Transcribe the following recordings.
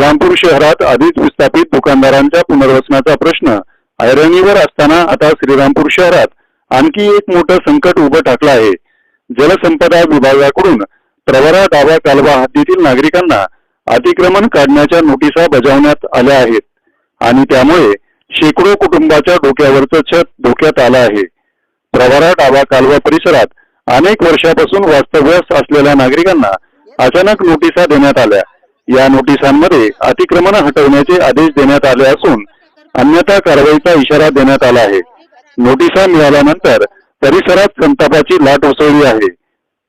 श्रीरामपूर शहरात आधीच विस्थापित दुकानदारांच्या पुनर्वसनाचा प्रश्न ऐरणीवर असताना आता श्रीरामपूर शहरात आणखी एक मोठं संकट उभं ठाकलं आहे। जलसंपदा विभागाकडून प्रवरा डावा कालवा हद्दीतील नागरिकांना अतिक्रमण काढण्याच्या नोटिसा बजावण्यात आल्या आहेत आणि त्यामुळे शेकडो कुटुंबाच्या डोक्यावरचं छत धोक्यात आलं आहे। प्रवरा डावा कालवा परिसरात अनेक वर्षापासून वास्तव्यास असलेल्या नागरिकांना अचानक नोटिसा देण्यात आल्या। या नोटिसांमध्ये अतिक्रमण हटवण्याचे आदेश देण्यात आले असून अन्यथा कारवाईचा इशारा देण्यात आला आहे। नोटिसा मिळाल्यानंतर परिसरात संतापाची लाट उसळली आहे।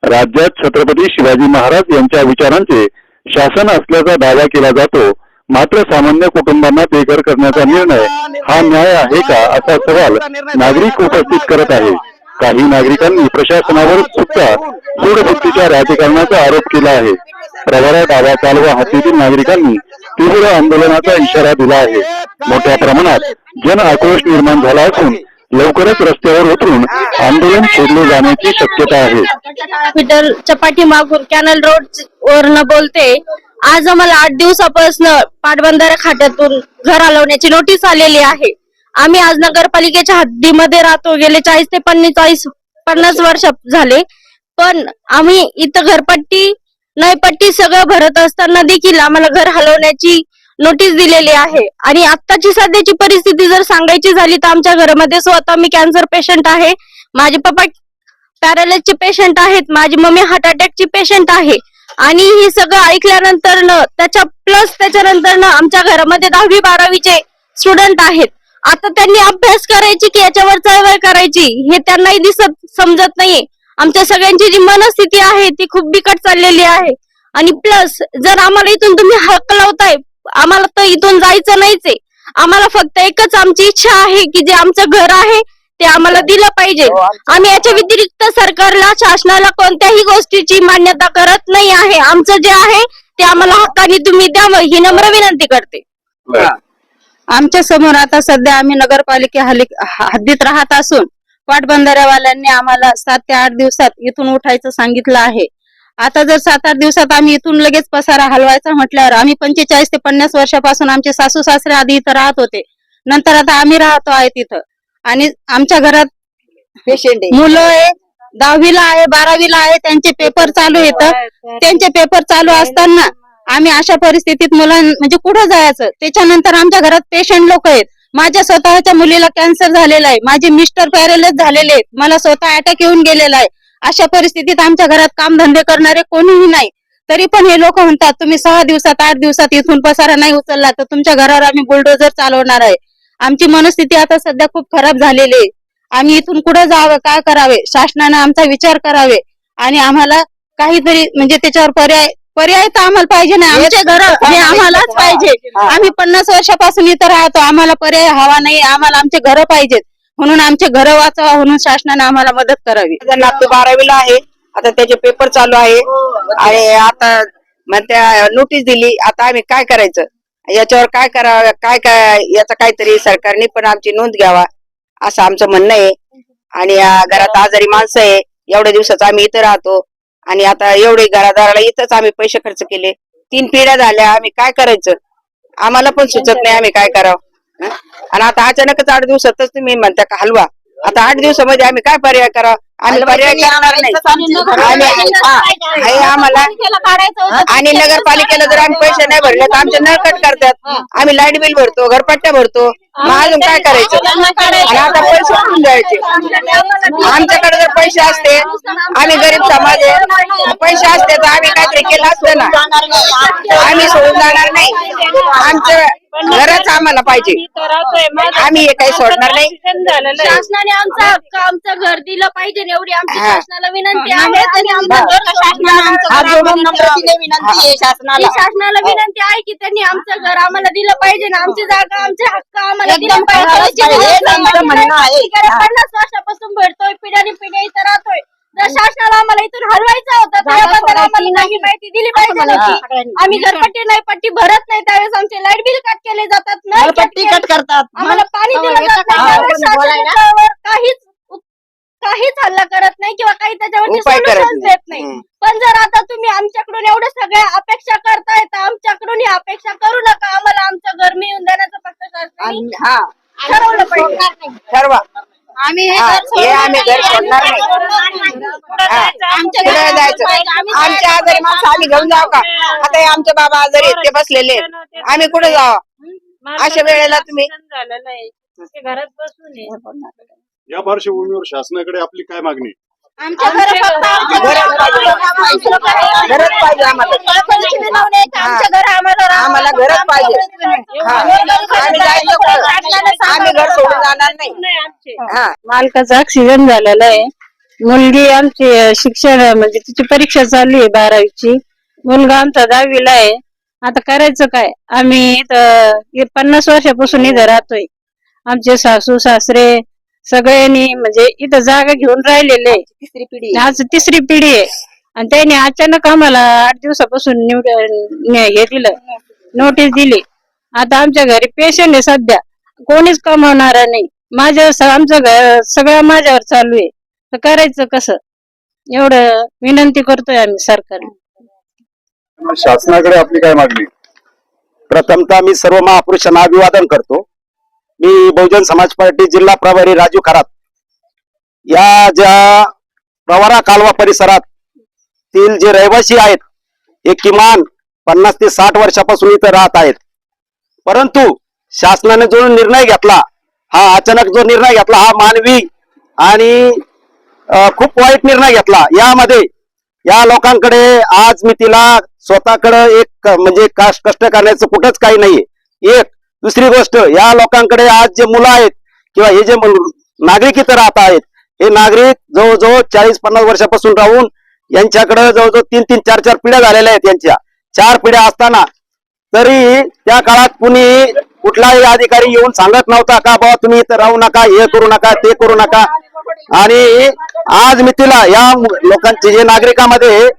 राज्यात छत्रपती शिवाजी महाराज यांच्या विचारांचे शासन असल्याचा दावा केला जातो, मात्र सामान्य कुटुंबांना बेघर करण्याचा निर्णय हा न्याय आहे का, असा सवाल नागरिक उपस्थित करत आहे। काही नागरिकांनी प्रशासनावर सुद्धा सूडबुद्धीच्या राजकारणाचा आरोप केला आहे। प्रवरा डावा कालवा हद्दीतील नागरिकांनी तीव्र आंदोलनाचा इशारा दिला आहे। मोठ्या प्रमाणात जन आक्रोश निर्माण झाला असून लवकरच रस्त्यावर उतरून आंदोलन छेडले जाण्याची शक्यता आहे। हॉस्पिटलच्या पाठीमागून कॅनल रोड वरनं बोलते। आज आम्हाला 8 दिवसापासून पाटबंधारे खात्यातून घर हलवण्याची नोटीस आलेली आहे। आम्ही आज नगरपालिकेच्या हद्दीमध्ये राहतो, गेले 40 ते 50 वर्ष झाले, पण आम्ही इथं घरपट्टी नळपट्टी सगळं भरत असताना देखील आम्हाला घर हलवण्याची नोटीस दिलेली आहे। आणि आत्ताची सध्याची परिस्थिती जर सांगायची झाली तर आमच्या घरामध्ये स्वतः मी कॅन्सर पेशंट आहे, माझे पप्पा पॅरालिसचे पेशंट आहेत, माझी मम्मी हार्ट अटॅकची पेशंट आहे। आणि हे सगळं ऐकल्यानंतर त्याच्यानंतर आमच्या घरामध्ये 10वी 12वीचे स्टुडंट आहेत। आता त्यांनी अभ्यास करायची की याच्यावर चळवळ करायची हे त्यांनाही समजत नाहीये। आमच्या सगळ्यांची जी मनस्थिती आहे ती खूप बिकट चाललेली आहे। आणि प्लस जर आम्हाला इथून तुम्ही हक्क लावताय, आम्हाला तर इथून जायचं नाहीच आहे। आम्हाला फक्त एकच आमची इच्छा आहे की जे आमचं घर आहे ते आम्हाला दिलं पाहिजे। आम्ही याच्या व्यतिरिक्त सरकारला शासनाला कोणत्याही गोष्टीची मान्यता करत नाही आहे। आमचं जे आहे ते आम्हाला हक्काने तुम्ही द्यावं ही नम्र विनंती करते। आमच्या समोर आता सध्या आम्ही नगरपालिके हद्दीत राहत असून पाटबंधाऱ्यावाल्यांनी आम्हाला 7 ते 8 दिवसात इथून उठायचं सांगितलं आहे। आता जर 7-8 दिवसात आम्ही इथून लगेच पसारा हलवायचा म्हटल्यावर आम्ही 45 ते 50 वर्षापासून आमचे सासू सासरे आधी इथं राहत होते, नंतर आता आम्ही राहतो आहे तिथं। आणि आमच्या घरात पेशंट मुलं आहे, 10वीला आहे 12वीला आहे, त्यांचे पेपर चालू येतं। त्यांचे पेपर चालू असताना आम्ही अशा परिस्थितीत म्हणजे कुठं जायचं। त्याच्यानंतर आमच्या घरात पेशंट लोक आहेत। माझ्या स्वतःच्या मुलीला कॅन्सर झालेला आहे, माझे मिस्टर पॅरालिस झालेले आहेत, मला स्वतः अटॅक येऊन गेलेला आहे। अशा परिस्थितीत आमच्या घरात कामधंदे करणारे कोणीही नाही, तरी पण हे लोक म्हणतात तुम्ही 6 दिवसात 8 दिवसात इथून पसारा नाही उचलला तर तुमच्या घरावर आम्ही बुलडोजर चालवणार आहे। आमची मनस्थिती आता सध्या खूप खराब झालेली आहे। आम्ही इथून कुठं जावं, काय करावे, शासनाने आमचा विचार करावे आणि आम्हाला काहीतरी म्हणजे त्याच्यावर पर्याय तर आम्हाला पाहिजे ना। आमचे घर हे आम्हालाच पाहिजे। आम्ही 50 वर्षापासून इथं राहतो, आम्हाला पर्याय हवा नाही, आम्हाला आमचे घर पाहिजेत। म्हणून आमचे घर वाचवा म्हणून शासनाने आम्हाला मदत करावी। नातू 12वीला आहे, आता त्याचे पेपर चालू आहे आणि आता त्या नोटीस दिली। आता आम्ही काय करायचं, याच्यावर काय करावं, काय याचा काहीतरी सरकारने पण आमची नोंद घ्यावा असं आमचं म्हणणं आहे। आणि घरात आजारी माणसं आहे, एवढ्या दिवसाच आम्ही इथं राहतो आणि आता एवढे घरादाराला इथंच आम्ही पैसे खर्च केले, 3 पिढ्या झाल्या, आम्ही काय करायचं आम्हाला पण सुचत नाही आम्ही काय करावं। आणि आता अचानकच 8 दिवसातच तुम्ही म्हणता का हलवा, आता 8 दिवसामध्ये आम्ही काय पर्याय करावं, आम्ही पर्याय करणार नाही आम्हाला। आणि नगरपालिकेला जर आम्ही पैसे नाही भरले तर आमचे नळ कट करतात, आम्ही लाईट बिल भरतो, घरपट्ट्या भरतो, मग अजून काय करायचं। आणि आता पैसे कुठून द्यायचे, आमच्याकडे जर पैसे असते, आम्ही गरीब समाज आहे, पैसे असते तर आम्ही काहीतरी केलं असतं ना। आम्ही सोडून जाणार नाही, आमचं घरच आम्हाला पाहिजे, आम्ही हे काही सोडणार नाही। शासनाने आमचा हक्क आमचं घर दिलं पाहिजे एवढी आमची शासनाला विनंती आहे। शासनाला विनंती आहे की त्यांनी आमचं घर आम्हाला दिलं पाहिजे ना, आमची जागा आमचे हक्क आम्हाला दिले पाहिजे। 50 वर्षापासून भेटतोय, पिढ्याने पिढ्या इथं राहतोय। जर शासनाला आम्हाला इथून हलवायचं होतं त्याबद्दल आम्हाला काही माहिती दिली पाहिजे होती। आम्ही घरपट्टी नाही पट्टी भरत नाही, त्यावेळेस आमचे लाईट बिल कट केले जातात, नळ कट करतात, आम्हाला पाणी दिलं जात नाही, काहीच हल्ला करत नाही किंवा काही त्याच्यावरती सोल्युशन देत नाही। पण जर आता तुम्ही आमच्याकडून एवढ्या सगळ्या अपेक्षा करताय तर आमच्याकडून शासनाकडून ही अपेक्षा करू नका आम्हाला आमचं घर मिळून देण्याचं फक्त शासनाने हा ठरवलं पाहिजे. ठरवा आम्ही हा, हे आम्ही घर सोडणार नाही. हा, पुढे जायचं. आमच्या आजारी माणसं आम्ही घेऊन जाऊ का? आता हे आमचे बाबा आजारी आहेत, ते बसलेले आहेत. आम्ही कुठे जावं अशा वेळेला तुम्ही घरात बसून या पार्श्वभूमीवर शासनाकडे आपली काय मागणी? आमच्या घरं फक्त आमच्या घरच पाहिजे. दुसरं काही नाही. घरच पाहिजे आम्हाला. सरपंच विनवणी आहे की आमच्या घर आम्हाला घरच पाहिजे. हा. आम्ही जायचं कुठं? आम्ही घर सोडून जाणार नाही. हा मालकाचा ऍक्सिडेंट झालेला आहे. मुलगी आमची शिक्षण म्हणजे तिची परीक्षा चालू आहे 12वीची. मुलगा आमचा 10वीला आहे. आता करायचं काय? आम्ही इथं 50 वर्षापासून इथं राहतोय. आमचे सासू सासरे सगळ्यांनी म्हणजे इथं जागा घेऊन राहिलेले आहे. तिसरी पिढी आज तिसरी पिढी आहे आणि त्यांनी अचानक आम्हाला 8 दिवसापासून हे दिलं, नोटीस दिली. आता आमच्या घरी पेशंट आहे सध्या, कोणीच कमावणार नाही. आमचं घर सगळं माझ्यावर चालू आहे, तर करायचं कसं? एवढं विनंती करतोय आम्ही सरकारला. शासनाकडे आपली काय मागणी? प्रथमतः मी सर्व महापुरुषांना अभिवादन करतो. मी बहुजन समाज पार्टी जिल्हा प्रभारी राजू खरात. या ज्या प्रवरा कालवा परिसरातील जे रहिवासी आहेत हे किमान 50 ते 60 वर्षापासून इथं राहत आहेत. परंतु शासनाने जो निर्णय घेतला, हा अचानक जो निर्णय घेतला, हा मानवी आणि खूप वाईट निर्णय घेतला. यामध्ये या लोकांकडे आज मी तिला स्वतःकडे एक म्हणजे कष्ट करण्याचं कुठंच काही नाहीये. एक दुसरी गोष्ट, या लोकांकडे आज जे मुलं आहेत किंवा हे जे नागरिक इथं राहत आहेत, हे नागरिक जवळजवळ 40-50 वर्षापासून राहून यांच्याकडे जवळजवळ 3-3, 4-4 पिढ्या झालेल्या आहेत. यांच्या 4 पिढ्या असताना तरी त्या काळात कुणी कुठलाही अधिकारी येऊन सांगत नव्हता का बाबा तुम्ही इथं राहू नका, हे करू नका, ते करू नका. आणि आज मी तिला या लोकांचे जे नागरिकांमध्ये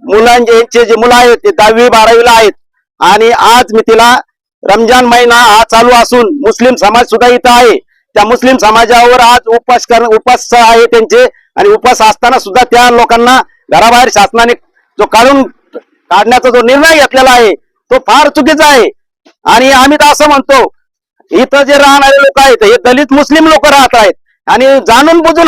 मुलांचे जे मुलं आहेत ते 10वी 12वीला आहेत. आणि आज मी तिला रमजान महिना हा चालू असून मुस्लिम समाज सुद्धा इथं आहे. त्या मुस्लिम समाजावर आज उपास आहे त्यांचे. आणि उपास असताना सुद्धा त्या लोकांना घराबाहेर शासनाने जो काढण्याचा जो निर्णय घेतलेला आहे तो फार चुकीचा आहे. आणि आम्ही तर असं म्हणतो, इथं जे राहणारे लोक आहेत हे दलित मुस्लिम लोक राहत आहेत आणि जाणून बुजून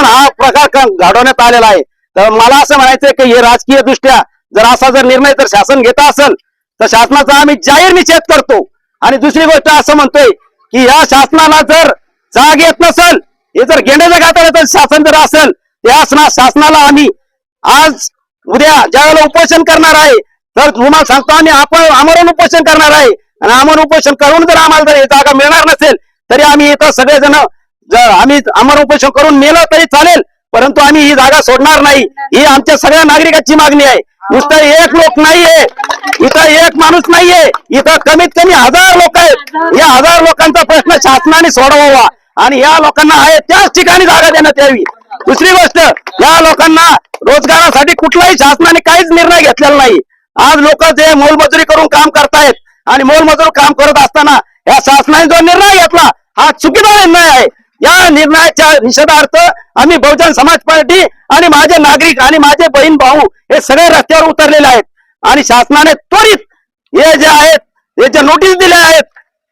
हा प्रकार घडवण्यात आलेला आहे. तर मला असं म्हणायचंय की हे राजकीय दृष्ट्या जर निर्णय जर शासन घेत असेल तर शासनाचा आम्ही जाहीर निषेध करतो. आणि दुसरी गोष्ट असं म्हणतोय की या शासनाला जर जाग येत नसेल, हे जर गेंड्याच्या घाटाला शासन जर असेल, त्या शासनाला आम्ही आज उद्या ज्यावेळेला उपोषण करणार आहे तर तुम्हाला सांगतो आम्ही आमरण उपोषण करणार आहे. आणि आमरण उपोषण करून जर आम्हाला जर जागा मिळणार नसेल तरी आम्ही इथं सगळेजण जर आम्ही आमरण उपोषण करून मेलं तरी चालेल, परंतु आम्ही ही जागा सोडणार नाही. ही आमच्या सगळ्या नागरिकांची मागणी आहे. नुसतं एक लोक नाहीये इथं, एक माणूस नाहीये इथं, कमीत कमी 1000 लोक आहेत. या 1000 लोकांचा प्रश्न शासनाने सोडवावा आणि या लोकांना आहे त्याच ठिकाणी जागा देण्यात यावी. दुसरी गोष्ट, या लोकांना रोजगारासाठी कुठलाही शासनाने काहीच निर्णय घेतलेला नाही. आज लोक जे मोलमजुरी करून काम करतायत आणि मोलमजूर काम करत असताना या शासनाने जो निर्णय घेतला हा चुकीचा निर्णय आहे. या निर्णयाच्या निषेधार्थ आम्ही बहुजन समाज पार्टी आणि माझे नागरिक आणि माझे बहीण भाऊ हे सगळे रस्त्यावर उतरलेले आहेत. आणि शासनाने त्वरित हे जे आहेत हे जे नोटीस दिल्या आहेत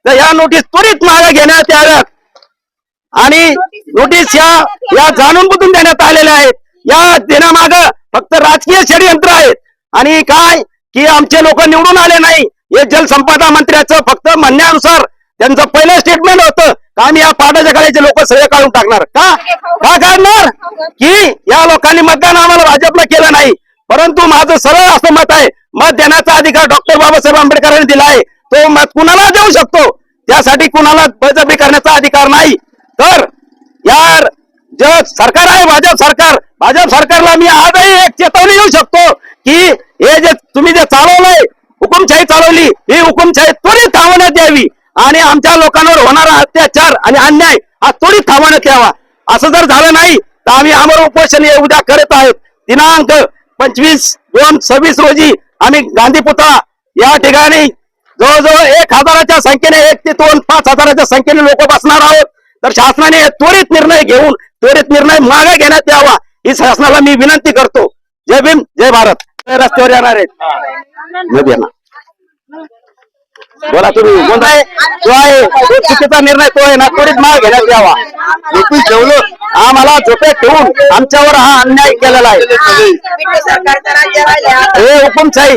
तर या नोटीस त्वरित मागे घेण्यात याव्यात. आणि नोटीस या जाणून बुजून देण्यात आलेल्या आहेत. या देण्यामागं फक्त राजकीय षडयंत्र आहेत. आणि काय की आमचे लोक निवडून आले नाही, हे जलसंपदा मंत्र्याचं फक्त म्हणण्यानुसार त्यांचं पहिलं स्टेटमेंट होतं का आम्ही या पाटाच्या खाल्याचे लोक सगळे काढून टाकणार. का काढणार? की या लोकांनी मतदान आम्हाला भाजपला केलं नाही. परंतु माझं सरळ असं मत आहे, मत देण्याचा अधिकार डॉक्टर बाबासाहेब आंबेडकरांनी दिला आहे. तो मत कुणाला देऊ शकतो, त्यासाठी कुणाला बळजबरी करण्याचा अधिकार नाही. तर या जे सरकार आहे भाजप सरकारला मी आजही एक चेतावणी देऊ शकतो की हे जे तुम्ही जे चालवलंय, हुकुमशाही चालवली, ही हुकुमशाही त्वरित थांबवण्यात यावी. आणि आमच्या लोकांवर होणारा अत्याचार आणि अन्याय हा त्वरित थांबवण्यात यावा. असं जर झालं नाही तर आम्ही आमरण उपोषण हे उद्या करत आहोत. दिनांक 25/2/26 रोजी आम्ही गांधी पुतळा या ठिकाणी जवळजवळ 1000च्या संख्येने 1 ते 2 5,000च्या संख्येने लोक बसणार आहोत. तर शासनाने त्वरित निर्णय घेऊन त्वरित निर्णय मागे घेण्यात यावा ही शासनाला मी विनंती करतो. जय भीम, जय भारत. रस्त्यावर येणार आहेत मध्ये येणार. बोला तुम्ही कोणता आहे तो आहे तो चुकीचा निर्णय तो आहे ना त्वरित माग घेण्यात यावा. एकूण ठेवलं आम्हाला झोपेत ठेवून आमच्यावर हा अन्याय केलेला आहे. हे हुकुमशाही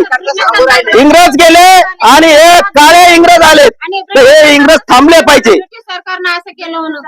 इंग्रज गेले आणि हे काळे इंग्रज आले तर हे इंग्रज थांबले पाहिजे. सरकारनं असं केलं म्हणून